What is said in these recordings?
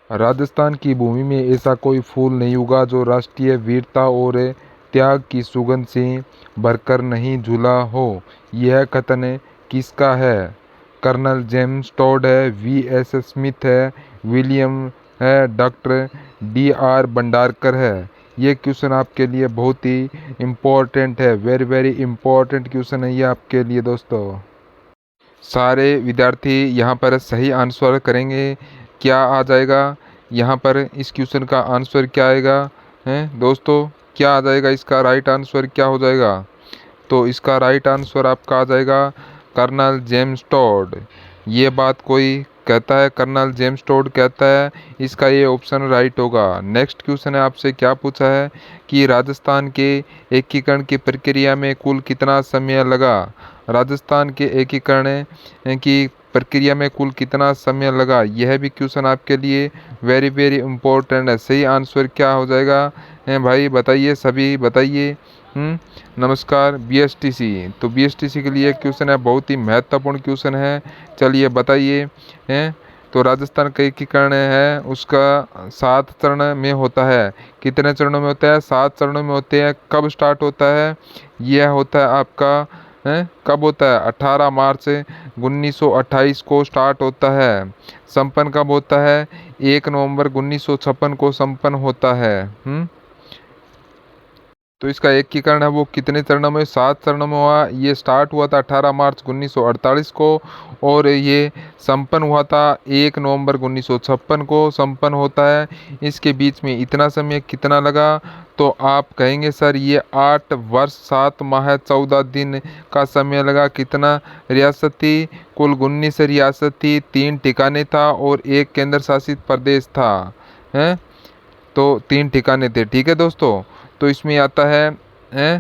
राजस्थान की भूमि में ऐसा कोई फूल नहीं उगा जो राष्ट्रीय वीरता और त्याग की सुगंध से भरकर नहीं झूला हो। यह कथन किसका है? कर्नल जेम्स टॉड है, वी.एस. स्मिथ है, विलियम है, डॉक्टर डी.आर. भंडारकर है। ये क्वेश्चन आपके लिए बहुत ही इम्पोर्टेंट है, वेरी वेरी इम्पोर्टेंट क्वेश्चन है ये आपके लिए दोस्तों। सारे विद्यार्थी यहाँ पर सही आंसर करेंगे। क्या आ जाएगा यहाँ पर? इस क्वेश्चन का आंसर क्या आएगा हैं दोस्तों? क्या आ जाएगा? इसका राइट आंसर क्या हो जाएगा? तो इसका राइट आंसर आपका आ जाएगा कर्नल जेम्स टॉड। ये बात कोई कहता है कर्नल जेम्स टॉड कहता है, इसका ये ऑप्शन राइट होगा। नेक्स्ट क्वेश्चन है आपसे क्या पूछा है कि राजस्थान के एकीकरण की प्रक्रिया में कुल कितना समय लगा? राजस्थान के एकीकरण की प्रक्रिया में कुल कितना समय लगा? यह भी क्वेश्चन आपके लिए वेरी वेरी इम्पोर्टेंट है। सही आंसर क्या हो जाएगा भाई बताइए, सभी बताइए। नमस्कार बीएसटीसी। तो बीएसटीसी के लिए क्वेश्चन है, बहुत ही महत्वपूर्ण क्वेश्चन है। चलिए बताइए हैं। तो राजस्थान का एकीकरण है उसका 7 चरण में होता है। कितने चरणों में होता है? 7 चरणों में होते हैं। कब स्टार्ट होता है? यह होता है आपका कब होता है? 18 मार्च 1928 को स्टार्ट होता है। संपन्न कब होता है? 1 नवंबर 1956 को संपन्न होता है। तो इसका एकीकरण है वो कितने चरणों में? 7 चरणों में हुआ। ये स्टार्ट हुआ था 18 मार्च 1948 को और ये संपन्न हुआ था 1 नवंबर 1956 को संपन्न होता है। इसके बीच में इतना समय कितना लगा? तो आप कहेंगे सर ये 8 वर्ष 7 माह 14 दिन का समय लगा। कितना रियासत थी? कुल 19 रियासत थी, 3 ठिकाने था और 1 केंद्र शासित प्रदेश था। हैं तो 3 ठिकाने थे। ठीक है दोस्तों। तो इसमें आता है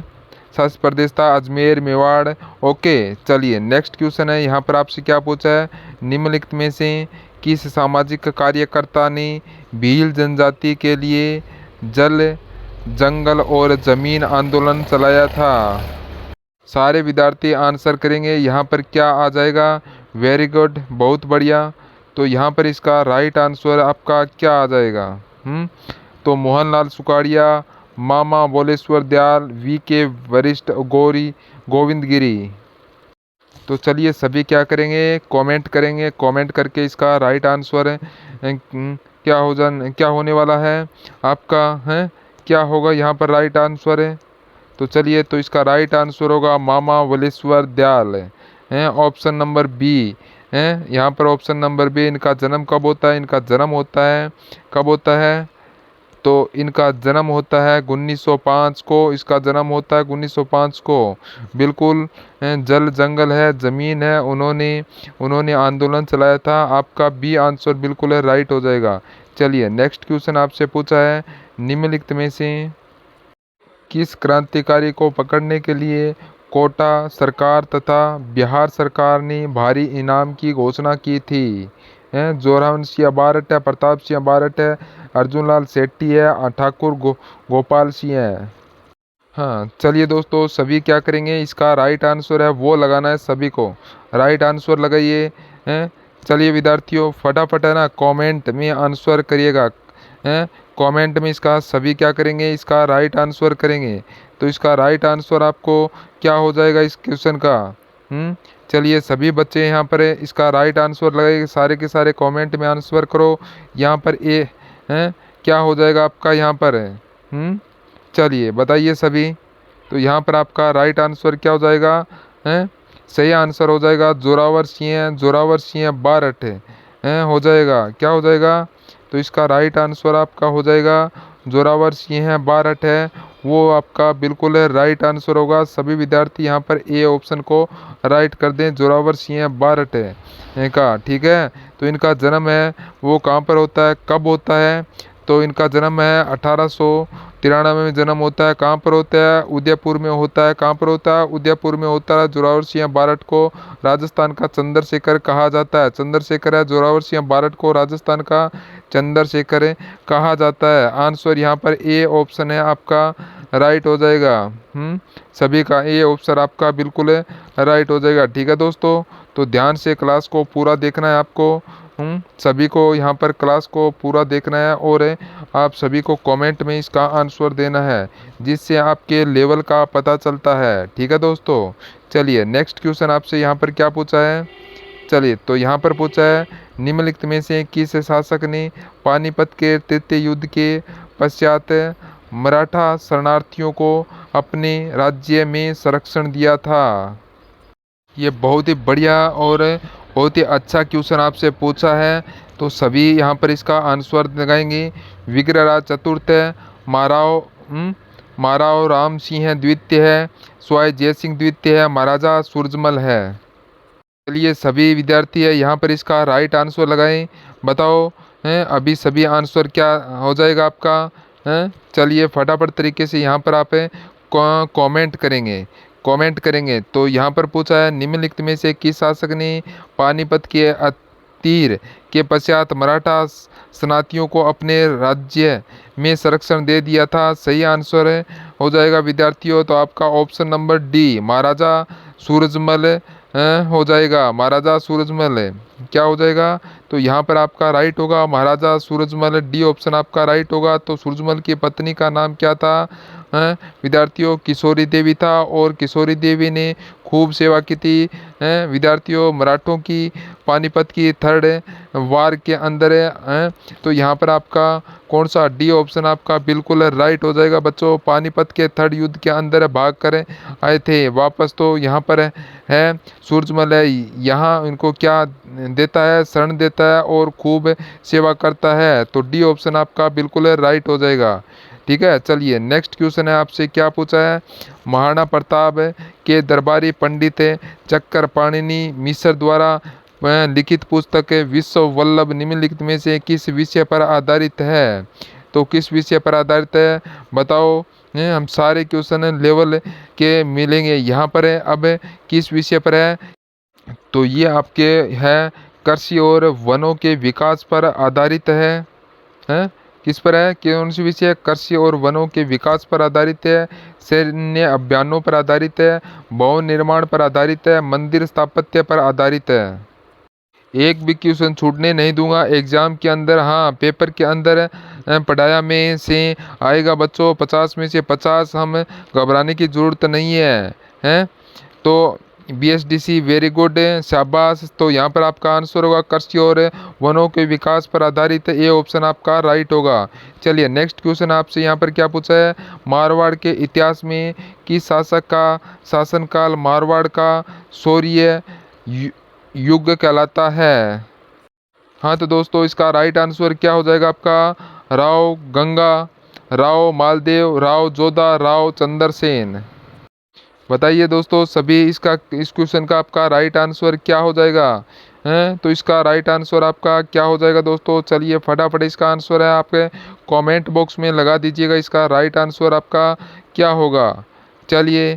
शासित प्रदेश था अजमेर, मेवाड़। ओके चलिए नेक्स्ट क्वेश्चन है यहाँ पर आपसे क्या पूछा है? निम्नलिखित में से किस सामाजिक कार्यकर्ता ने भील जनजाति के लिए जल, जंगल और जमीन आंदोलन चलाया था? सारे विद्यार्थी आंसर करेंगे। यहाँ पर क्या आ जाएगा? वेरी गुड, बहुत बढ़िया। तो यहाँ पर इसका राइट आंसर आपका क्या आ जाएगा? तो मोहनलाल सुखाड़िया, मामा बोलेश्वर दयाल, वी के वरिष्ठ, गोविंद गिरी। तो चलिए सभी क्या करेंगे? कमेंट करेंगे। कमेंट करके इसका राइट आंसर क्या होने वाला है आपका है? क्या होगा यहाँ पर राइट आंसर है? तो चलिए तो इसका राइट आंसर होगा मामा वलेश्वर दयाल है, ऑप्शन नंबर बी है। यहाँ पर ऑप्शन नंबर बी। इनका जन्म कब होता है? इनका जन्म होता है कब होता है? तो इनका जन्म होता है 1905 को। इसका जन्म होता है 1905 को। बिल्कुल जल, जंगल है, ज़मीन है, उन्होंने आंदोलन चलाया था। आपका बी आंसर बिल्कुल है, राइट हो जाएगा। चलिए नेक्स्ट क्वेश्चन आपसे पूछा है, निम्नलिखित में से किस क्रांतिकारी को पकड़ने के लिए कोटा सरकार तथा बिहार सरकार ने भारी इनाम की घोषणा की थी? जोरावर सिंह बारट है, प्रताप सिंह बारट है, अर्जुन लाल सेठी है, ठाकुर गोपाल सिंह है। हाँ चलिए दोस्तों सभी क्या करेंगे? इसका राइट आंसर है वो लगाना है सभी को। राइट आंसर लगाइए हैं। चलिए विद्यार्थियों फटाफट है ना कमेंट में आंसर करिएगा हैं। कमेंट में इसका सभी क्या करेंगे? इसका राइट आंसर करेंगे। तो इसका राइट आंसर आपको क्या हो जाएगा इस क्वेश्चन का? चलिए सभी बच्चे यहाँ पर इसका राइट आंसर लगाइए। सारे के सारे कमेंट में आंसर करो। यहाँ पर ए हैं क्या हो जाएगा आपका यहाँ पर चलिए बताइए सभी। तो यहाँ पर आपका राइट आंसर क्या हो जाएगा? सही आंसर हो जाएगा जोरावर सिंह बारट हो जाएगा। क्या हो जाएगा? तो इसका राइट आंसर आपका हो जाएगा जोरावर सिंह बारट है, वो आपका बिल्कुल है राइट आंसर होगा। सभी विद्यार्थी यहाँ पर ए ऑप्शन को राइट कर दें, जोरावर सिंह बारट है का। ठीक है। तो इनका जन्म है वो कहाँ पर होता है, कब होता है? तो इनका जन्म है 1893 में जन्म होता है। कहाँ पर होता है? उदयपुर में होता है। कहाँ पर होता है? उदयपुर में होता है। जोरावर सिंह बारट को राजस्थान का चंद्रशेखर कहा जाता है। चंद्रशेखर है, जोरावर सिंह बारट को राजस्थान का चंद्रशेखर कहा जाता है। आंसर यहाँ पर ए ऑप्शन है आपका राइट हो जाएगा। सभी का ए ऑप्शन आपका बिल्कुल राइट हो जाएगा। ठीक है दोस्तों। तो ध्यान से क्लास को पूरा देखना है आपको। सभी को यहाँ पर क्लास को पूरा देखना है और आप सभी को कमेंट में इसका आंसर देना है, जिससे आपके लेवल का पता चलता है। ठीक है दोस्तों, चलिए नेक्स्ट क्वेश्चन आपसे यहाँ पर क्या पूछा है। चलिए, तो यहाँ पर पूछा है, निम्नलिखित में से किस शासक ने पानीपत के तृतीय युद्ध के पश्चात मराठा शरणार्थियों को अपने राज्य में संरक्षण दिया था। ये बहुत ही बढ़िया और बहुत ही अच्छा क्वेश्चन आपसे पूछा है। तो सभी यहाँ पर इसका आंसर लगाएंगे। विग्रहराज चतुर्थ है, माराव माराव राम सिंह द्वितीय है, स्वाई जय सिंह द्वितीय है, महाराजा सूरजमल है। चलिए सभी विद्यार्थी है यहाँ पर इसका राइट आंसर लगाएं। बताओ हैं अभी सभी आंसर क्या हो जाएगा आपका। हैं चलिए फटाफट तरीके से यहाँ पर आप कमेंट करेंगे। तो यहाँ पर पूछा है, निम्नलिखित में से किस शासक ने पानीपत के तीर के पश्चात मराठा शरणार्थियों को अपने राज्य में संरक्षण दे दिया था। सही आंसर हो जाएगा विद्यार्थियों, तो आपका ऑप्शन नंबर डी महाराजा सूरजमल हो जाएगा। महाराजा सूरजमल क्या हो जाएगा, तो यहाँ पर आपका राइट होगा महाराजा सूरजमल, डी ऑप्शन आपका राइट होगा। तो सूरजमल की पत्नी का नाम क्या था विद्यार्थियों, किशोरी देवी था, और किशोरी देवी ने खूब सेवा की थी विद्यार्थियों मराठों की पानीपत की थर्ड वार के अंदर तो यहाँ पर आपका कौन सा डी ऑप्शन आपका बिल्कुल राइट हो जाएगा बच्चों। पानीपत के थर्ड युद्ध के अंदर भाग कर आए थे वापस, तो यहाँ पर है सूरजमल है, यहाँ इनको क्या देता है, शरण देता है और खूब सेवा करता है। तो डी ऑप्शन आपका बिल्कुल राइट हो जाएगा। ठीक है, चलिए नेक्स्ट क्वेश्चन है आपसे क्या पूछा है। महाराणा प्रताप के दरबारी पंडित चक्कर पाणिनि मिश्र द्वारा लिखित पुस्तक विश्व वल्लभ निम्नलिखित में से किस विषय पर आधारित है। तो किस विषय पर आधारित है बताओ। हम सारे क्वेश्चन लेवल के मिलेंगे यहाँ पर अब किस विषय पर है, तो ये आपके है कृषि और वनों के विकास पर आधारित है? किस पर है, कौन सी विषय, कृषि और वनों के विकास पर आधारित है, सैन्य अभियानों पर आधारित है, भवन निर्माण पर आधारित है, मंदिर स्थापत्य पर आधारित है। एक भी क्वेश्चन छूटने नहीं दूंगा एग्जाम के अंदर। हाँ पेपर के अंदर पढ़ाया में से आएगा बच्चों 50 में से 50, हम घबराने की ज़रूरत नहीं है। तो BSDC वेरी गुड, शाबाश। तो यहाँ पर आपका आंसर होगा कृषि और वनों के विकास पर आधारित, ए ऑप्शन आपका राइट होगा। चलिए नेक्स्ट क्वेश्चन आपसे यहाँ पर क्या पूछा है, मारवाड़ के इतिहास में किस शासक का शासनकाल मारवाड़ का शौर्य युग कहलाता है। हाँ तो दोस्तों इसका राइट आंसर क्या हो जाएगा आपका, राव गंगा, राव मालदेव, राव जोधा, राव चंद्रसेन। बताइए दोस्तों सभी इस क्वेश्चन का आपका राइट आंसर क्या हो जाएगा तो इसका राइट आंसर आपका क्या हो जाएगा दोस्तों। चलिए फटाफट इसका आंसर है आपके कमेंट बॉक्स में लगा दीजिएगा, इसका राइट आंसर आपका क्या होगा। चलिए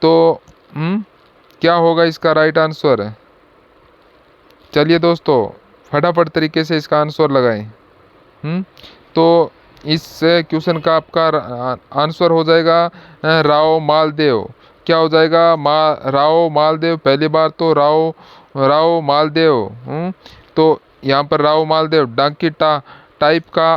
तो क्या होगा इसका राइट आंसर। चलिए दोस्तों फटाफट तरीके से इसका आंसर लगाएं। तो इस क्वेश्चन का आपका आंसर हो जाएगा राव मालदेव। क्या हो जाएगा, राव मालदेव। पहली बार तो राव मालदेव। तो यहाँ पर राव मालदेव डांकी टाइप का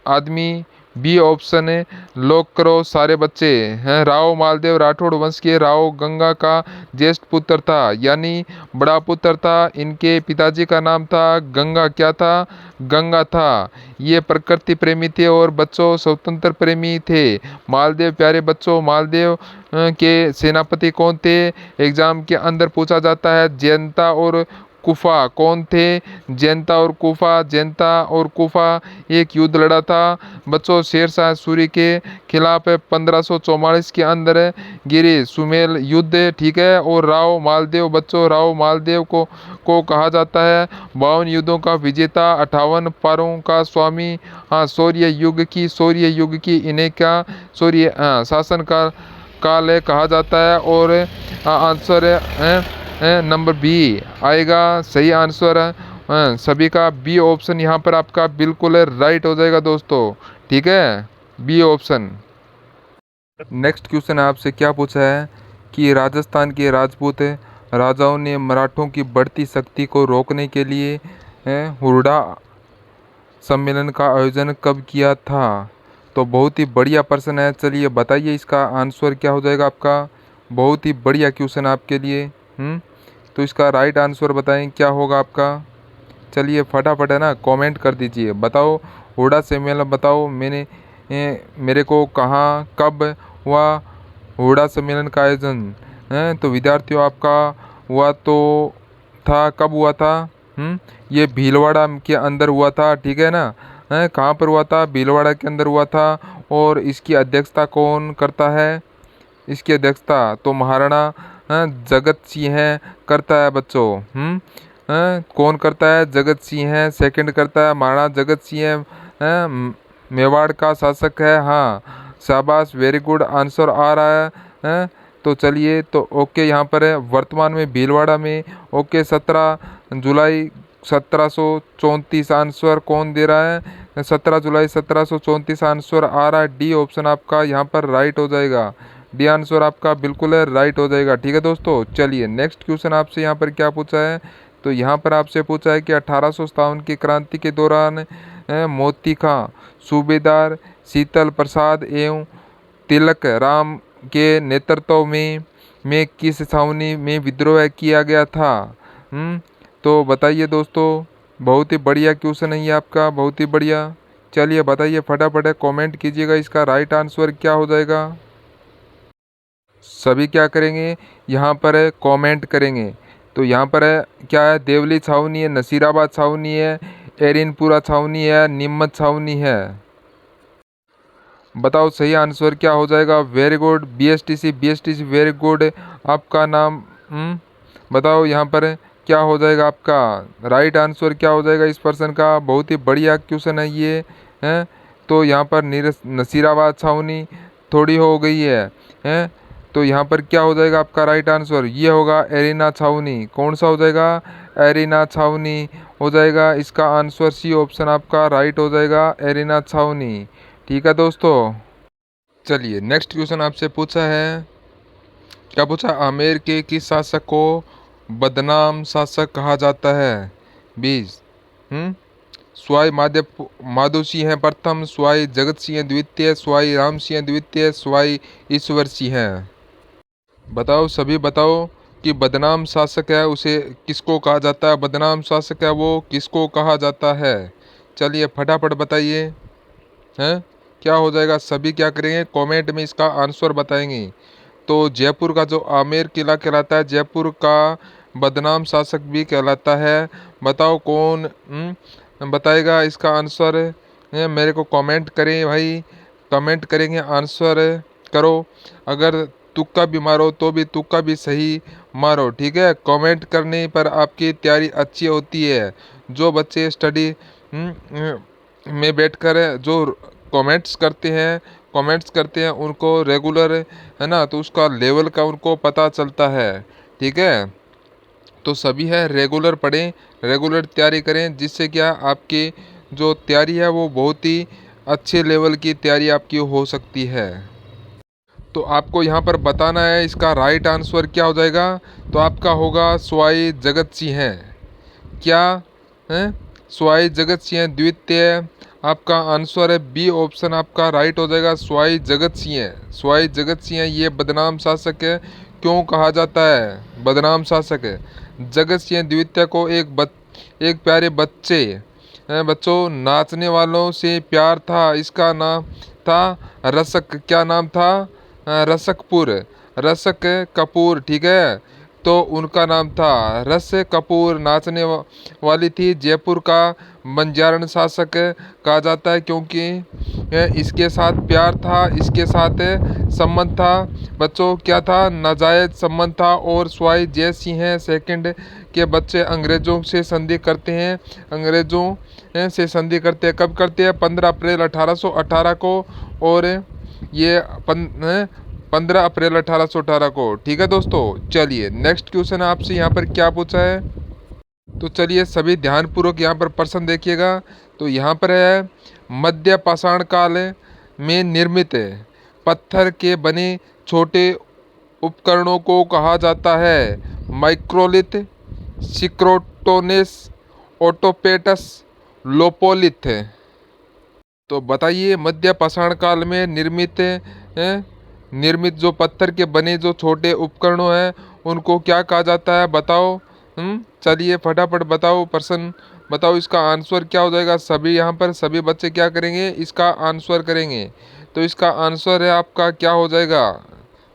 आदमी, बी ऑप्शन है। लॉक करो सारे बच्चे हैं। राव मालदेव राठौड़ वंश के राव गंगा का ज्येष्ठ पुत्र था, यानी बड़ा पुत्र था। इनके पिताजी का नाम था गंगा, क्या था, गंगा था। ये प्रकृति प्रेमी थे और बच्चों स्वतंत्र प्रेमी थे। मालदेव प्यारे बच्चों, मालदेव के सेनापति कौन थे, एग्जाम के अंदर पूछा जाता है। जयंता और कुफा कौन थे, जयंता और कुफा। जयंता और कुफा एक युद्ध लड़ा था बच्चों शेरशाह सूरी के खिलाफ 1544 के अंदर गिरी सुमेल युद्ध। ठीक है, और राव मालदेव बच्चों, राव मालदेव को कहा जाता है 52 युद्धों का विजेता, 58 पारों का स्वामी। हाँ शौर्य युग की इन्हें क्या शौर्य शासन का काल कहा जाता है। और आंसर नंबर बी आएगा सही आंसर सभी का। बी ऑप्शन यहाँ पर आपका बिल्कुल राइट हो जाएगा दोस्तों। ठीक है, बी ऑप्शन। नेक्स्ट क्वेश्चन आपसे क्या पूछा है कि राजस्थान के राजपूत राजाओं ने मराठों की बढ़ती शक्ति को रोकने के लिए हुरडा सम्मेलन का आयोजन कब किया था? तो बहुत ही बढ़िया प्रश्न है। चलिए बताइए इसका आंसर क्या हो जाएगा आपका। बहुत ही बढ़िया क्वेश्चन आपके लिए। तो इसका राइट आंसर बताएं क्या होगा आपका। चलिए फटाफट है ना कमेंट कर दीजिए। बताओ हुडा सम्मेलन बताओ मेरे को कहाँ कब हुआ हुडा सम्मेलन का आयोजन है। तो विद्यार्थियों आपका हुआ तो था कब हुआ था। ये भीलवाड़ा के अंदर हुआ था, ठीक है ना। है कहाँ पर हुआ था? भीलवाड़ा के अंदर हुआ था। और इसकी अध्यक्षता कौन करता है? इसकी अध्यक्षता तो महाराणा जगत सिंह करता है बच्चों। कौन करता है? जगत सिंह है। सेकंड करता है महाराणा जगत सिंह मेवाड़ का शासक है। हाँ शाबाश, वेरी गुड आंसर आ रहा है। तो चलिए तो ओके यहाँ पर है वर्तमान में भीलवाड़ा में। ओके 17 जुलाई 1734 आंसर कौन दे रहा है? 17 जुलाई 1734 आंसर आ रहा है। डी ऑप्शन आपका यहाँ पर राइट हो जाएगा। डी आंसर आपका बिल्कुल है राइट हो जाएगा। ठीक है दोस्तों, चलिए नेक्स्ट क्वेश्चन आपसे यहाँ पर क्या पूछा है। तो यहाँ पर आपसे पूछा है कि 1857 की क्रांति के दौरान मोती खां सूबेदार शीतल प्रसाद एवं तिलक राम के नेतृत्व में किस छावनी में विद्रोह किया गया था। तो बताइए दोस्तों, बहुत ही बढ़िया क्वेश्चन है ये आपका, बहुत ही बढ़िया। चलिए बताइए फटाफट कमेंट कीजिएगा इसका राइट आंसर क्या हो जाएगा। सभी क्या करेंगे यहाँ पर है कमेंट करेंगे। तो यहाँ पर है क्या है? देवली छावनी है, नसीराबाद छावनी है, एरिनपुरा छावनी है, नीमच छावनी है। बताओ सही आंसर क्या हो जाएगा। Very good, BSTC very good आपका नाम। बताओ यहाँ पर क्या हो जाएगा आपका राइट आंसर क्या हो जाएगा इस पर्सन का। बहुत ही बढ़िया क्वेश्चन है ये है। तो यहाँ पर नसीराबाद छावनी थोड़ी हो गई है। तो यहाँ पर क्या हो जाएगा आपका राइट आंसर। ये होगा एरिना छावनी। कौन सा हो जाएगा? एरिना छावनी हो जाएगा इसका आंसर। सी ऑप्शन आपका राइट हो जाएगा, एरिना छावनी। ठीक है दोस्तों, चलिए नेक्स्ट क्वेश्चन आपसे पूछा है। क्या पूछा? आमेर के किस शासक को बदनाम शासक कहा जाता है? 20 स्वाई माधो सिंह प्रथम, स्वाई जगत सिंह द्वितीय, स्वाई राम सिंह द्वितीय, स्वाई ईश्वर सिंह। बताओ सभी बताओ कि बदनाम शासक है उसे किसको कहा जाता है। बदनाम शासक है वो किसको कहा जाता है। चलिए फटाफट बताइए हैं क्या हो जाएगा। सभी क्या करेंगे कमेंट में इसका आंसर बताएंगे। तो जयपुर का जो आमेर किला कहलाता है, जयपुर का बदनाम शासक भी कहलाता है। बताओ कौन बताएगा इसका आंसर। मेरे को कमेंट करें भाई, कमेंट करेंगे आंसर करो। अगर तुक्का भी मारो तो भी तुक्का भी सही मारो, ठीक है। कमेंट करने पर आपकी तैयारी अच्छी होती है। जो बच्चे स्टडी में बैठकर जो कमेंट्स करते हैं उनको रेगुलर है ना, तो उसका लेवल का उनको पता चलता है, ठीक है। तो सभी है रेगुलर पढ़ें, रेगुलर तैयारी करें, जिससे क्या आपकी जो तैयारी है वो बहुत ही अच्छे लेवल की तैयारी आपकी हो सकती है। तो आपको यहाँ पर बताना है इसका राइट आंसर क्या हो जाएगा। तो आपका होगा स्वाई जगत सिंह है। क्या है? स्वाई जगत सिंह द्वितीय आपका आंसर है। बी ऑप्शन आपका राइट हो जाएगा, स्वाई जगत सिंह। स्वाई जगत सिंह ये बदनाम शासक है। क्यों कहा जाता है बदनाम शासक है? जगत सिंह द्वितीय को एक प्यारे बच्चों नाचने वालों से प्यार था। इसका नाम था रसक। क्या नाम था? रसक कपूर, ठीक है। तो उनका नाम था रस कपूर। नाचने वाली थी। जयपुर का बंजारण शासक कहा जाता है क्योंकि इसके साथ प्यार था, इसके साथ संबंध था। बच्चों क्या था? नाजायज संबंध था। और स्वाई जय सिंह सेकंड के बच्चे अंग्रेजों से संधि करते हैं। अंग्रेजों से संधि करते हैं। कब करते हैं? 15 अप्रैल 1818 को। और ये 15 अप्रैल 1818 को, ठीक है दोस्तों। चलिए नेक्स्ट क्वेश्चन आपसे यहाँ पर क्या पूछा है। तो चलिए सभी ध्यानपूर्वक यहाँ पर प्रश्न देखिएगा। तो यहाँ पर है मध्य पाषाण काल में निर्मित पत्थर के बने छोटे उपकरणों को कहा जाता है माइक्रोलिथ, सिक्रोटोनेस ओटोपेटस लोपोलिथ है। तो बताइए मध्य पाषाण काल में निर्मित जो पत्थर के बने जो छोटे उपकरणों हैं उनको क्या कहा जाता है, बताओ। चलिए फटाफट बताओ प्रश्न, बताओ इसका आंसर क्या हो जाएगा। सभी यहाँ पर सभी बच्चे क्या करेंगे, इसका आंसर करेंगे। तो इसका आंसर है आपका क्या हो जाएगा,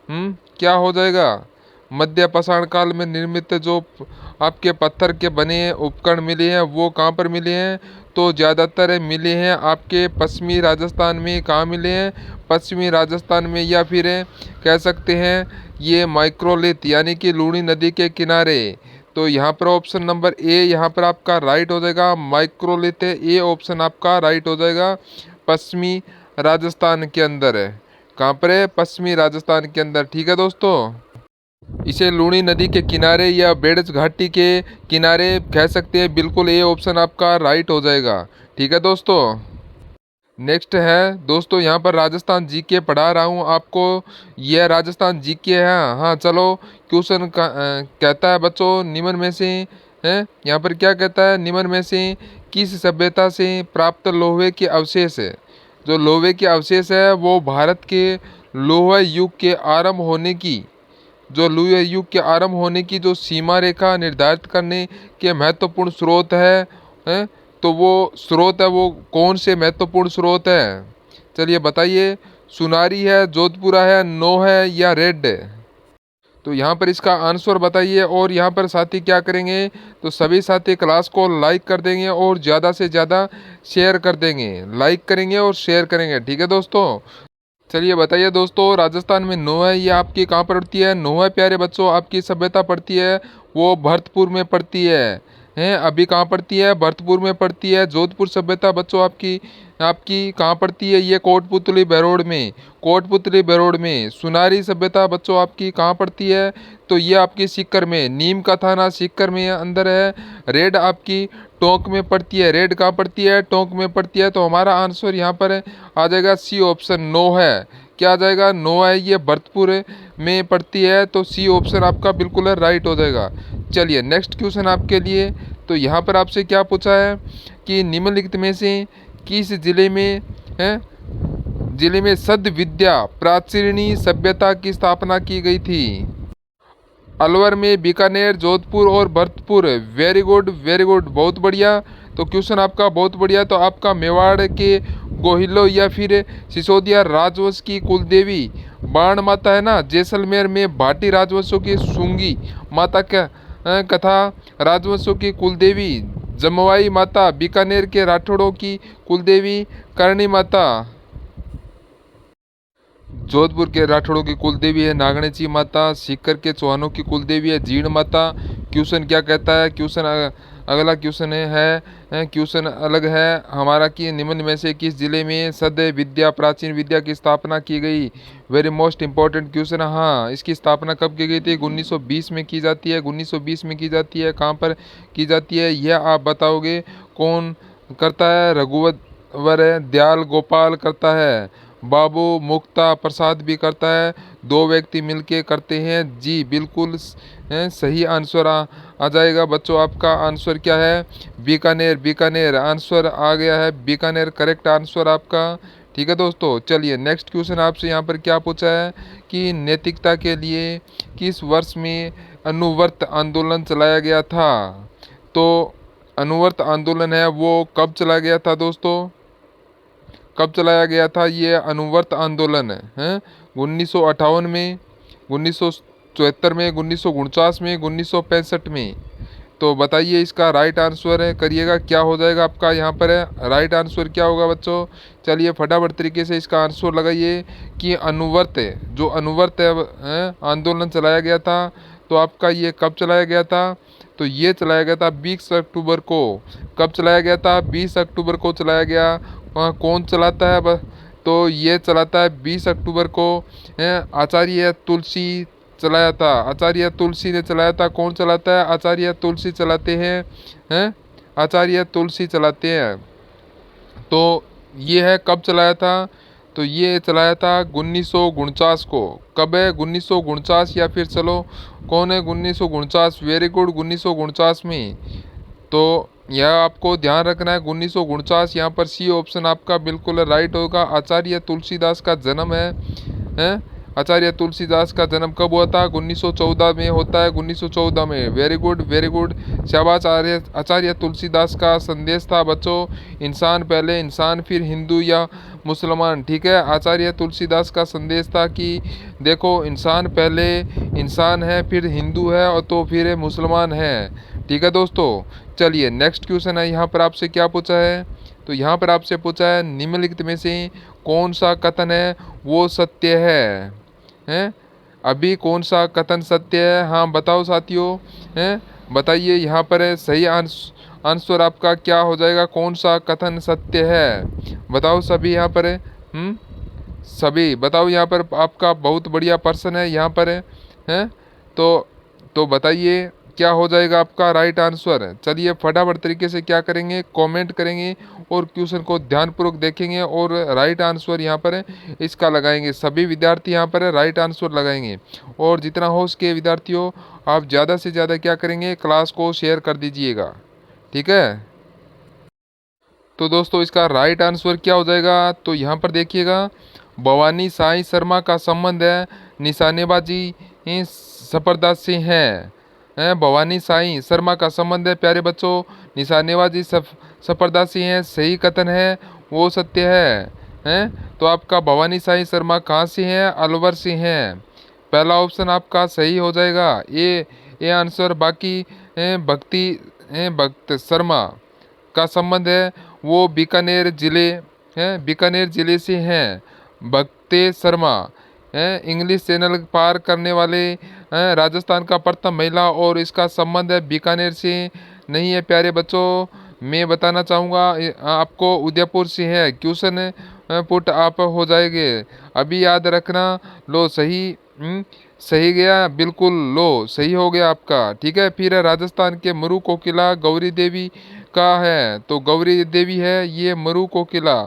क्या हो जाएगा। मध्य पाषाण काल में निर्मित जो आपके पत्थर के बने उपकरण मिले हैं वो कहाँ पर मिले हैं, तो ज़्यादातर मिले हैं आपके पश्चिमी राजस्थान में। कहाँ मिले हैं, पश्चिमी राजस्थान में, या फिर कह सकते हैं ये माइक्रोलिथ यानी कि लूणी नदी के किनारे। तो यहाँ पर ऑप्शन नंबर ए यहाँ पर आपका राइट हो जाएगा, माइक्रोलिथ है, ए ऑप्शन आपका राइट हो जाएगा। पश्चिमी राजस्थान के अंदर है, कहाँ पर है, पश्चिमी राजस्थान के अंदर। ठीक है दोस्तों, इसे लूणी नदी के किनारे या बेड़ज घाटी के किनारे कह सकते हैं। बिल्कुल ए ऑप्शन आपका राइट हो जाएगा। ठीक है दोस्तों, नेक्स्ट है दोस्तों, यहाँ पर राजस्थान जीके पढ़ा रहा हूँ आपको। यह राजस्थान जीके है। हाँ चलो, क्वेश्चन कहता है बच्चों, निम्न में से है, यहाँ पर क्या कहता है, निम्न में से किस सभ्यता से प्राप्त लोहे के अवशेष है। जो लोहे के अवशेष है वो भारत के लोह युग के आरंभ होने की, जो लोह युग के आरंभ होने की जो सीमा रेखा निर्धारित करने के महत्वपूर्ण स्रोत है, तो वो स्रोत है वो कौन से महत्वपूर्ण स्रोत है, चलिए बताइए। सुनारी है, जोधपुरा है, नो है या रेड है। तो यहाँ पर इसका आंसर बताइए। और यहाँ पर साथी क्या करेंगे, तो सभी साथी क्लास को लाइक कर देंगे और ज़्यादा से ज़्यादा शेयर कर देंगे, लाइक करेंगे और शेयर करेंगे। ठीक है दोस्तों, चलिए बताइए दोस्तों, राजस्थान में नो है, ये आपकी कहाँ पड़ती है, नो है प्यारे बच्चों, आपकी सभ्यता पड़ती है वो भरतपुर में पड़ती है। हैं अभी कहाँ पड़ती है, भरतपुर में पड़ती है। जोधपुर सभ्यता बच्चों आपकी आपकी कहाँ पड़ती है, ये कोटपुतली बहरोड में, कोटपुतली बहरोड में। सुनारी सभ्यता बच्चों आपकी कहाँ पड़ती है, तो ये आपकी सीकर में, नीम का थाना सीकर में अंदर है। रेड आपकी टोंक में पड़ती है, रेड कहाँ पड़ती है, टोंक में पड़ती है। तो हमारा आंसर यहाँ पर आ जाएगा सी ऑप्शन, नो है। क्या आ जाएगा, नो है, ये भरतपुर में पड़ती है। तो सी ऑप्शन आपका बिल्कुल राइट हो जाएगा। चलिए नेक्स्ट क्वेश्चन आपके लिए। तो यहाँ पर आपसे क्या पूछा है कि निम्नलिखित में से किस जिले में सद विद्या प्राचीनी सभ्यता की स्थापना की गई थी। अलवर में, बीकानेर, जोधपुर और Bharatpur. Very good very good, बहुत बढ़िया। तो क्वेश्चन आपका बहुत बढ़िया। तो आपका मेवाड़ के गोहिलो या फिर सिसोदिया राजवंश की कुलदेवी बाण माता है ना, जैसलमेर में भाटी राजवंशों की सूंगी माता का कथा, राजवंशों की कुलदेवी जमवाई माता, बीकानेर के राठौड़ों की कुलदेवी करणी माता, जोधपुर के राठौड़ों की कुलदेवी है नागणेची माता, सीकर के चौहानों की कुलदेवी है जीण माता। क्वेश्चन क्या कहता है, क्वेश्चन अगला क्वेश्चन क्वेश्चन अलग है हमारा कि निम्न में से किस जिले में सद विद्या प्राचीन विद्या की स्थापना की गई। Very most important question. हाँ, इसकी स्थापना कब की गई थी, 1920 में की जाती है, 1920 में की जाती है। कहाँ पर की जाती है यह आप बताओगे। कौन करता है, रघुवर दयाल गोपाल करता है, बाबू मुक्ता प्रसाद भी करता है, दो व्यक्ति मिलके करते हैं। जी बिल्कुल सही आंसर आ जाएगा बच्चों। आपका आंसर क्या है, बीकानेर, बीकानेर आंसर आ गया है, बीकानेर करेक्ट आंसर आपका। ठीक है दोस्तों, चलिए नेक्स्ट क्वेश्चन आपसे यहाँ पर क्या पूछा है कि नैतिकता के लिए किस वर्ष में अनुवर्त आंदोलन चलाया गया था। तो अनुवर्त आंदोलन है वो कब चलाया गया था दोस्तों, कब चलाया गया था ये अनुवर्त आंदोलन है 1958 में, 1974 में, 1949 में, 1965 में। तो बताइए इसका राइट आंसर है, करिएगा क्या हो जाएगा आपका यहाँ पर है राइट आंसर क्या होगा बच्चों। चलिए फटाफट तरीके से इसका आंसर लगाइए कि अनुवर्त है, जो अनुवर्त है आंदोलन चलाया गया था, तो आपका ये कब चलाया गया था, तो ये चलाया गया था 20 अक्टूबर को। कब चलाया गया था, 20 अक्टूबर को चलाया गया। कौन चलाता है, तो ये चलाता है 20 अक्टूबर को आचार्य तुलसी चलाया था, आचार्य तुलसी ने चलाया था। कौन चलाता है, आचार्य तुलसी चलाते हैं आचार्य तुलसी चलाते हैं। तो ये है कब चलाया था, तो ये चलाया था 1949 को। कब है, 1949, या फिर चलो कौन है 1949, वेरी गुड 1949 में। तो यह आपको ध्यान रखना है। 1949 यहाँ पर सी ऑप्शन आपका बिल्कुल राइट होगा। आचार्य तुलसीदास का जन्म है? आचार्य तुलसीदास का जन्म कब हुआ था? 1914 में होता है, 1914 में। वेरी गुड, वेरी गुड, शाबाश। आचार्य तुलसीदास का संदेश था बच्चों, इंसान पहले, इंसान फिर हिंदू या मुसलमान। ठीक है, आचार्य तुलसीदास का संदेश था कि देखो, इंसान पहले इंसान है, फिर हिंदू है और तो फिर मुसलमान है। ठीक है दोस्तों, चलिए नेक्स्ट क्वेश्चन है। यहाँ पर आपसे क्या पूछा है? तो यहाँ पर आपसे पूछा है, निम्नलिखित में से कौन सा कथन है वो सत्य है? अभी कौन सा कथन सत्य है? हाँ बताओ साथियों, हैं बताइए। यहाँ पर है सही आंसर आपका क्या हो जाएगा? कौन सा कथन सत्य है? बताओ सभी यहाँ पर है। सभी बताओ। यहाँ पर आपका बहुत बढ़िया पर्सन है यहाँ पर है? तो बताइए क्या हो जाएगा आपका राइट आंसर। चलिए फटाफट तरीके से क्या करेंगे, कमेंट करेंगे और क्वेश्चन को ध्यानपूर्वक देखेंगे और राइट आंसर यहाँ पर है इसका लगाएंगे। सभी विद्यार्थी यहाँ पर है राइट आंसर लगाएंगे। और जितना हो सके विद्यार्थियों, आप ज़्यादा से ज़्यादा क्या करेंगे, क्लास को शेयर कर दीजिएगा। ठीक है, तो दोस्तों इसका राइट आंसर क्या हो जाएगा? तो यहाँ पर देखिएगा, भवानी साई शर्मा का संबंध है निशानेबाजी स्पर्धा से है? भवानी साई शर्मा का संबंध है प्यारे बच्चों निशानेबाजी स्पर्धा से है। सही कथन है वो सत्य है? तो आपका भवानी साई शर्मा कहाँ से हैं? अलवर से हैं। पहला ऑप्शन आपका सही हो जाएगा, ये आंसर। बाकी भक्त शर्मा का संबंध है वो बीकानेर जिले बीकानेर जिले से हैं। भक्ते शर्मा इंग्लिश चैनल पार करने वाले राजस्थान का प्रथम महिला, और इसका संबंध है बीकानेर से नहीं है प्यारे बच्चों। मैं बताना चाहूँगा आपको, उदयपुर से है। क्वेश्चन पुट आप हो जाएंगे, अभी याद रखना। लो सही, सही गया, बिल्कुल लो सही हो गया आपका। ठीक है, फिर है राजस्थान के मरु को किला गौरी देवी का है। तो गौरी देवी है ये मरु को किला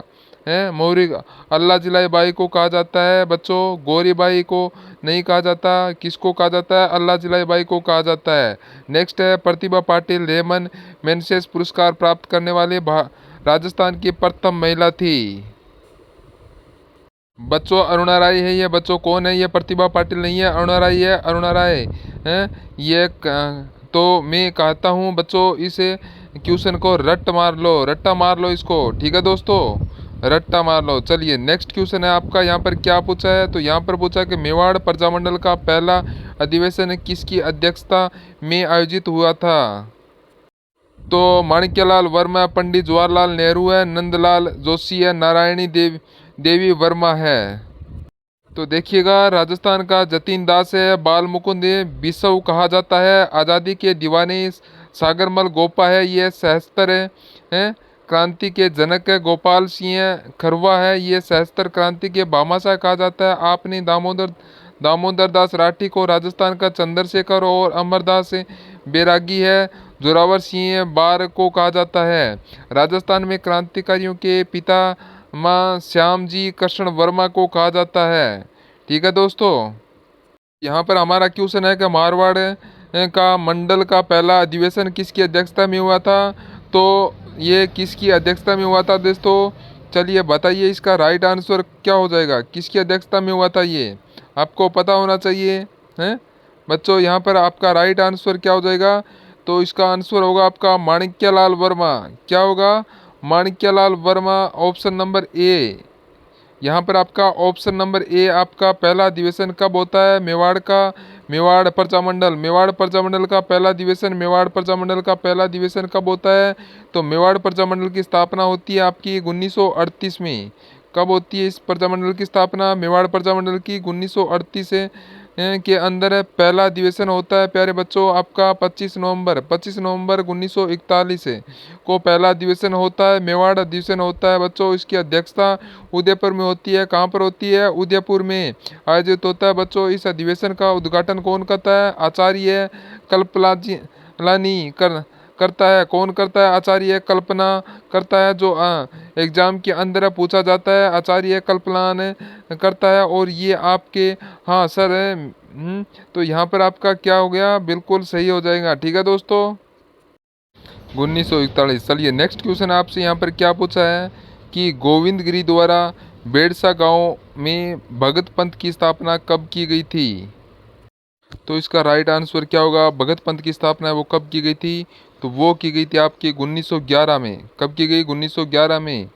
है। मौरी अल्लाह जिलाई बाई को कहा जाता है बच्चों, गौरी बाई को नहीं कहा जाता। किसको कहा जाता है? अल्लाह जिलाई बाई को कहा जाता है। नेक्स्ट है प्रतिभा पाटिल रेमन मैग्सेसे पुरस्कार प्राप्त करने वाले राजस्थान की प्रथम महिला थी। बच्चों अरुणा राय है ये। बच्चों कौन है ये? प्रतिभा पाटिल नहीं है, अरुणा राय है। अरुणा राय है ये। तो मैं कहता हूँ बच्चों इस क्वेश्चन को रट्टा मार लो इसको। ठीक है दोस्तों, रट्टा मार लो। चलिए नेक्स्ट क्वेश्चन है आपका। यहाँ पर क्या पूछा है? तो यहाँ पर पूछा कि मेवाड़ प्रजामंडल का पहला अधिवेशन किसकी अध्यक्षता में आयोजित हुआ था? तो माणिक्यलाल वर्मा, पंडित जवाहरलाल नेहरू है, नंदलाल जोशी है, नारायणी देवी वर्मा है। तो देखिएगा, राजस्थान का जतीन दास है, बाल मुकुंद बिसव कहा जाता है, आज़ादी के दीवाने सागरमल गोपा है, ये सहस्त्र है, क्रांति के जनक है गोपाल सिंह खरवा है, ये सहस्त्र क्रांति के भामाशाह कहा जाता है। आपने दामोदर दास राठी को राजस्थान का चंद्रशेखर और अमरदास बैरागी है, जोरावर सिंह बार को कहा जाता है। राजस्थान में क्रांतिकारियों के पिता माँ श्यामजी कृष्ण वर्मा को कहा जाता है। ठीक है दोस्तों, यहाँ पर हमारा क्वेश्चन है कि मारवाड़ का मंडल का पहला अधिवेशन किसकी अध्यक्षता में हुआ था? तो ये किसकी अध्यक्षता में हुआ था दोस्तों? चलिए बताइए इसका राइट आंसर क्या हो जाएगा, किसकी अध्यक्षता में हुआ था ये आपको पता होना चाहिए हैं बच्चों। यहाँ पर आपका राइट आंसर क्या हो जाएगा? तो इसका आंसर होगा आपका माणिक्यलाल वर्मा। क्या होगा? Manikyalal Verma, option number A. यहाँ पर आपका ऑप्शन नंबर ए आपका पहला अधिवेशन कब होता है? मेवाड़ प्रजामंडल का पहला अधिवेशन, मेवाड़ प्रजामंडल का पहला अधिवेशन कब होता है? तो मेवाड़ प्रजामंडल की स्थापना होती है आपकी 1938 में। कब होती है इस प्रजामंडल की स्थापना? मेवाड़ प्रजामंडल की 1938 के अंदर पहला अधिवेशन होता है प्यारे बच्चों आपका 25 नवंबर 1941 को पहला अधिवेशन होता है, मेवाड़ अधिवेशन होता है बच्चों। इसकी अध्यक्षता उदयपुर में होती है। कहाँ पर होती है? उदयपुर में आयोजित होता है बच्चों। इस अधिवेशन का उद्घाटन कौन करता है? आचार्य कल्पलानी करता है। कौन करता है? आचार्य कल्पना करता है। जो एग्जाम के अंदर पूछा जाता है, आचार्य कल्पलान करता है। और ये आपके, हाँ सर, तो यहाँ पर आपका क्या हो गया? बिल्कुल सही हो जाएगा। ठीक है दोस्तों, 1941। चलिए नेक्स्ट क्वेश्चन आपसे यहाँ पर क्या पूछा है कि गोविंद गिरी द्वारा बेड़सा गांव में भगत पंथ की स्थापना कब की गई थी। तो इसका राइट आंसर क्या होगा, भगत पंथ की स्थापना है वो कब की गई थी, तो वो की गई थी आपकी 1911 में। कब की गई, 1911 में।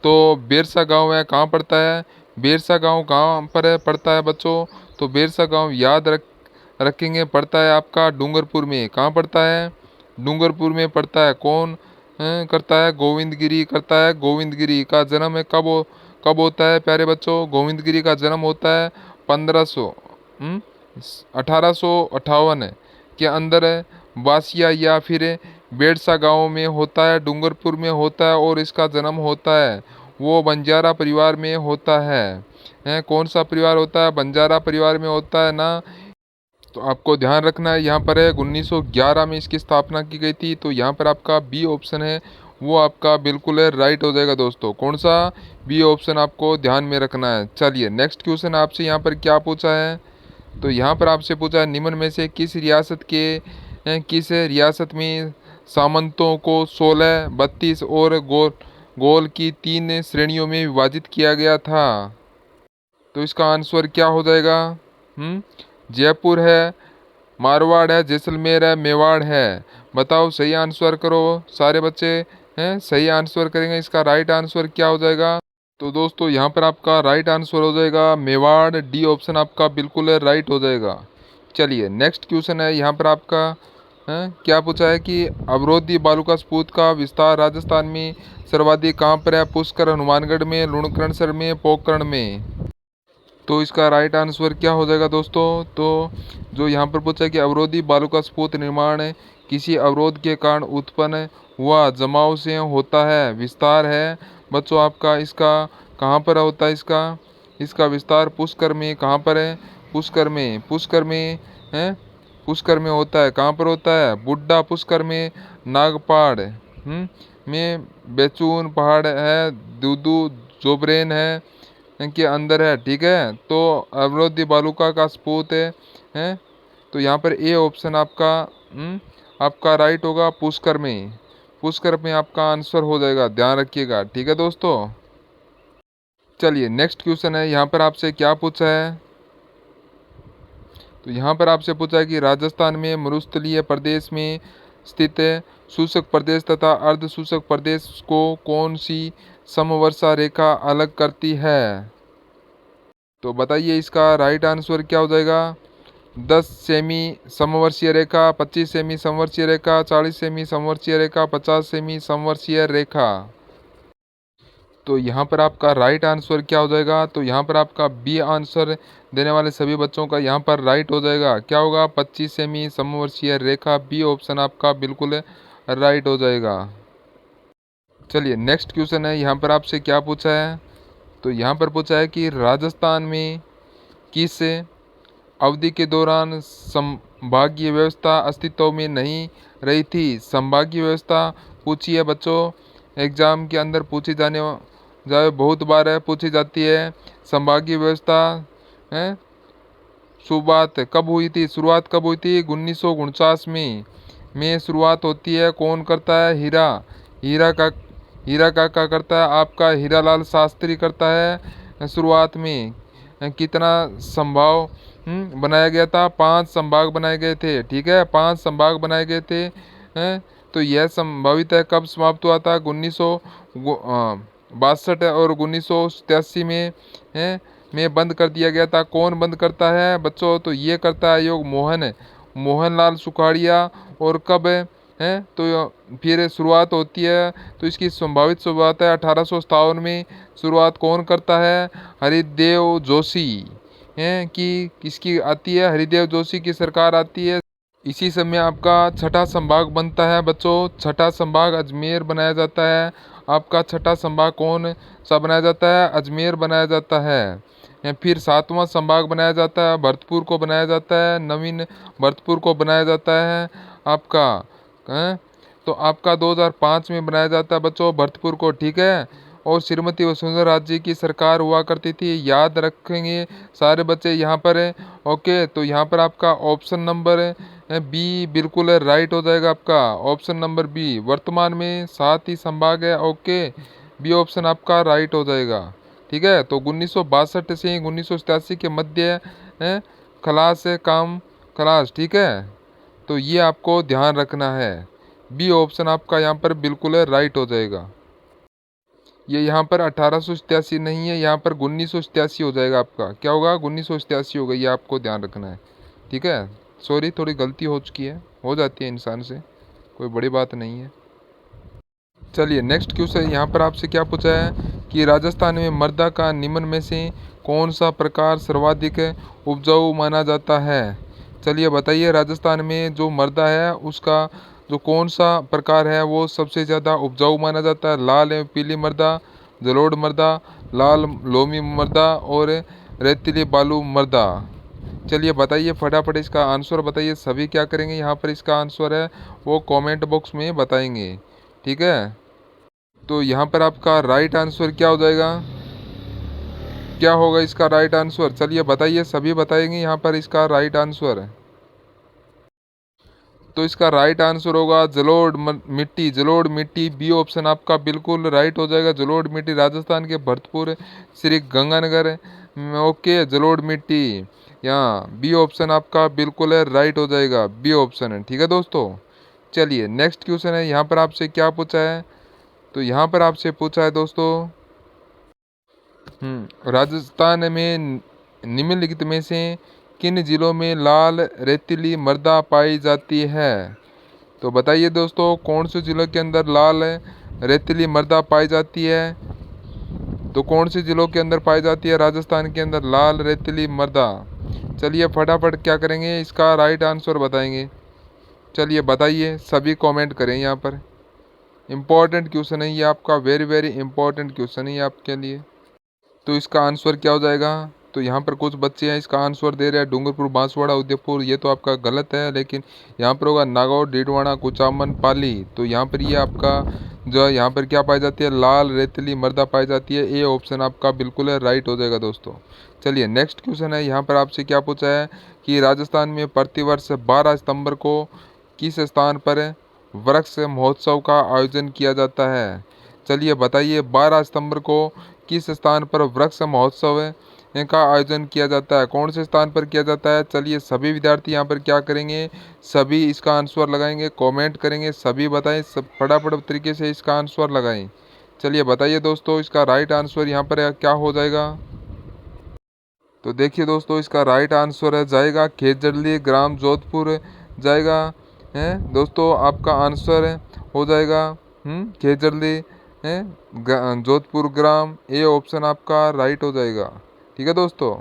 तो बेरसा गांव है, कहाँ पड़ता है, बेरसा गांव कहाँ पर है, पड़ता है बच्चों, तो बेरसा गांव याद रखेंगे, पड़ता है आपका डूंगरपुर में। कहाँ पड़ता है, डूंगरपुर में पड़ता है। कौन करता है, गोविंद गिरी करता है। गोविंद गिरी का जन्म है कब होता है प्यारे बच्चों, गोविंद गिरी का जन्म होता है 1500 1858 के अंदर बासिया या फिर बेड़सा गांव में होता है, डूंगरपुर में होता है, और इसका जन्म होता है वो बंजारा परिवार में होता है। कौन सा परिवार होता है, बंजारा परिवार में होता है ना। तो आपको ध्यान रखना है, यहाँ पर है 1911 में इसकी स्थापना की गई थी। तो यहाँ पर आपका बी ऑप्शन है वो आपका बिल्कुल है राइट हो जाएगा दोस्तों। कौन सा, बी ऑप्शन आपको ध्यान में रखना है। चलिए नेक्स्ट क्वेश्चन आपसे यहाँ पर क्या पूछा है, तो यहाँ पर आपसे पूछा है निम्न में से किस रियासत में सामंतों को 16, 32 और गोल की 3 श्रेणियों में विभाजित किया गया था। तो इसका आंसर क्या हो जाएगा, जयपुर है, मारवाड़ है, जैसलमेर है, मेवाड़ है। बताओ सही आंसर करो सारे बच्चे हैं, सही आंसर करेंगे। इसका राइट आंसर क्या हो जाएगा, तो दोस्तों यहाँ पर आपका राइट आंसर हो जाएगा मेवाड़। डी ऑप्शन आपका बिल्कुल राइट हो जाएगा। चलिए नेक्स्ट क्वेश्चन है यहाँ पर आपका क्या पूछा है कि अवरोधी बालुका स्फूर्त का विस्तार राजस्थान में सर्वाधिक कहाँ पर है, पुष्कर, हनुमानगढ़ में, लुणकरणसर में, पोखरण में। तो इसका राइट आंसर क्या हो जाएगा दोस्तों, तो जो यहाँ पर पूछा है कि अवरोधी बालुका स्फूर्त निर्माण किसी अवरोध के कारण उत्पन्न हुआ जमाव से होता है, विस्तार है बच्चों आपका। इसका कहाँ पर होता है, इसका विस्तार पुष्कर में। कहाँ पर है, पुष्कर में है, पुष्कर में होता है। कहाँ पर होता है, बुड्ढा पुष्कर में, नागपाड़ में, बेचून पहाड़ है, दूदू जोबरेन है के अंदर है, ठीक है। तो अवरोधी बालुका का स्फूर्त है, तो यहाँ पर ए ऑप्शन आपका राइट होगा, पुष्कर में आपका आंसर हो जाएगा, ध्यान रखिएगा, ठीक है दोस्तों। चलिए नेक्स्ट क्वेश्चन है यहाँ पर आपसे क्या पूछा है, तो यहाँ पर आपसे पूछा है कि राजस्थान में मरुस्थलीय प्रदेश में स्थित शुष्क प्रदेश तथा अर्ध शुष्क प्रदेश को कौन सी समवर्षा रेखा अलग करती है। तो बताइए इसका राइट आंसर क्या हो जाएगा, 10 सेमी समवर्षीय रेखा, 25 सेमी समवर्षीय रेखा, 40 सेमी समवर्षीय रेखा, 50 सेमी समवर्षीय रेखा। तो यहाँ पर आपका राइट आंसर क्या हो जाएगा, तो यहाँ पर आपका बी आंसर देने वाले सभी बच्चों का यहाँ पर राइट हो जाएगा। क्या होगा, 25 सेमी समवर्षीय रेखा, बी ऑप्शन आपका बिल्कुल राइट हो जाएगा। चलिए नेक्स्ट क्वेश्चन है यहाँ पर आपसे क्या पूछा है, तो यहाँ पर पूछा है कि राजस्थान में किस अवधि के दौरान संभागीय व्यवस्था अस्तित्व में नहीं रही थी। संभागीय व्यवस्था पूछी है बच्चों, एग्जाम के अंदर पूछी जाए बहुत बार पूछी जाती है। संभागीय व्यवस्था है शुरुआत कब हुई थी, 1949 में शुरुआत होती है। कौन करता है, हीरा काका करता है, आपका हीरालाल शास्त्री करता है शुरुआत में। कितना संभाग बनाया गया था, 5 संभाग बनाए गए थे, ठीक है, 5 संभाग बनाए गए थे। तो यह संभावित है कब समाप्त हुआ था, 1962 और 1983 में बंद कर दिया गया था। कौन बंद करता है बच्चों, तो ये करता है योग मोहनलाल सुखाड़िया। और कब है, तो फिर शुरुआत होती है, तो इसकी संभावित शुरुआत है 1857 में। शुरुआत कौन करता है, हरिदेव जोशी की किसकी आती है, हरिदेव जोशी की सरकार आती है। इसी समय आपका छठा संभाग बनता है बच्चों, छठा संभाग अजमेर बनाया जाता है। आपका छठा संभाग कौन सा बनाया जाता है, अजमेर बनाया जाता है। फिर 7वां संभाग बनाया जाता है, भरतपुर को बनाया जाता है, नवीन भरतपुर को बनाया जाता है आपका तो आपका 2005 में बनाया जाता है बच्चों भरतपुर को, ठीक है। और श्रीमती वसुंधरा राजे जी की सरकार हुआ करती थी, याद रखेंगे सारे बच्चे यहाँ पर है। ओके, तो यहाँ पर आपका ऑप्शन नंबर बी बिल्कुल है, राइट हो जाएगा आपका ऑप्शन नंबर बी। वर्तमान में 7 ही संभाग है। ओके, बी ऑप्शन आपका राइट हो जाएगा। ठीक है, तो 1962 से 1987 के मध्य है खलास है काम खलास। ठीक है, तो ये आपको ध्यान रखना है। बी ऑप्शन आपका यहाँ पर बिल्कुल है, राइट हो जाएगा। ये यहाँ पर 1887 नहीं है, यहाँ पर 1987 हो जाएगा आपका। क्या होगा? 1987 होगा, ये आपको ध्यान रखना है। ठीक है, सॉरी थोड़ी गलती हो चुकी है, हो जाती है इंसान से, कोई बड़ी बात नहीं है। चलिए नेक्स्ट क्वेश्चन यहाँ पर आपसे क्या पूछा है कि राजस्थान में मृदा का निम्न में से कौन सा प्रकार सर्वाधिक उपजाऊ माना जाता है। चलिए बताइए, राजस्थान में जो मृदा है उसका जो कौन सा प्रकार है वो सबसे ज़्यादा उपजाऊ माना जाता है। लाल एवं पीली मृदा, जलोढ़ मृदा, लाल लोमी मृदा और रेतीली बालू मृदा। चलिए बताइए फटाफट इसका आंसर बताइए। सभी क्या करेंगे यहाँ पर, इसका आंसर है वो कमेंट बॉक्स में बताएंगे। ठीक है, तो यहाँ पर आपका राइट आंसर क्या हो जाएगा? क्या होगा इसका राइट आंसर? चलिए बताइए, सभी बताएंगे यहाँ पर इसका राइट आंसर। तो इसका राइट आंसर होगा जलोढ़ मिट्टी। जलोढ़ मिट्टी, बी ऑप्शन आपका बिल्कुल राइट हो जाएगा। जलोढ़ मिट्टी राजस्थान के भरतपुर श्री गंगानगर ओके, जलोढ़ मिट्टी यहाँ बी ऑप्शन आपका बिल्कुल है, राइट हो जाएगा, बी ऑप्शन है। ठीक है दोस्तों, चलिए नेक्स्ट क्वेश्चन है यहाँ पर आपसे क्या पूछा है। तो यहाँ पर आपसे पूछा है दोस्तों, राजस्थान में निम्नलिखित में से किन जिलों में लाल रेतीली मृदा पाई जाती है। तो बताइए दोस्तों, कौन से जिलों के अंदर लाल रेतीली मृदा पाई जाती है। तो कौन से जिलों के अंदर पाई जाती है राजस्थान के अंदर लाल रेतीली मृदा। चलिए फटाफट क्या करेंगे, इसका राइट आंसर बताएंगे। चलिए बताइए, सभी कमेंट करें यहाँ पर। इम्पोर्टेंट क्वेश्चन है ये आपका, वेरी वेरी इंपॉर्टेंट क्वेश्चन है ये आपके लिए। तो इसका आंसर क्या हो जाएगा? तो यहाँ पर कुछ बच्चे हैं इसका आंसर दे रहे हैं डूंगरपुर, बांसवाड़ा, उदयपुर। ये तो आपका गलत है, लेकिन यहाँ पर होगा नागौर, डीडवाना, कुचामन, पाली। तो यहाँ पर ये आपका जो है यहाँ पर क्या पाई जाती है, लाल रेतीली मृदा पाई जाती है। ए ऑप्शन आपका बिल्कुल है, राइट हो जाएगा दोस्तों। चलिए नेक्स्ट क्वेश्चन है यहाँ पर आपसे क्या पूछा है कि राजस्थान में प्रतिवर्ष 12 सितंबर को किस स्थान पर वृक्ष महोत्सव का आयोजन किया जाता है। चलिए बताइए, 12 सितंबर को किस स्थान पर वृक्ष महोत्सव का आयोजन किया जाता है, कौन से स्थान पर किया जाता है। चलिए सभी विद्यार्थी यहाँ पर क्या करेंगे, सभी इसका आंसर लगाएंगे, कमेंट करेंगे, सभी बताएं, सब फटाफट तरीके से इसका आंसर लगाएं। चलिए बताइए दोस्तों, इसका राइट आंसर यहाँ पर क्या हो जाएगा। तो देखिए दोस्तों, इसका राइट आंसर है जाएगा खेजड़ली ग्राम जोधपुर जाएगा। है दोस्तों, आपका आंसर हो जाएगा खेजड़ली जोधपुर ग्राम। ए ऑप्शन आपका राइट हो जाएगा। ठीक है दोस्तों।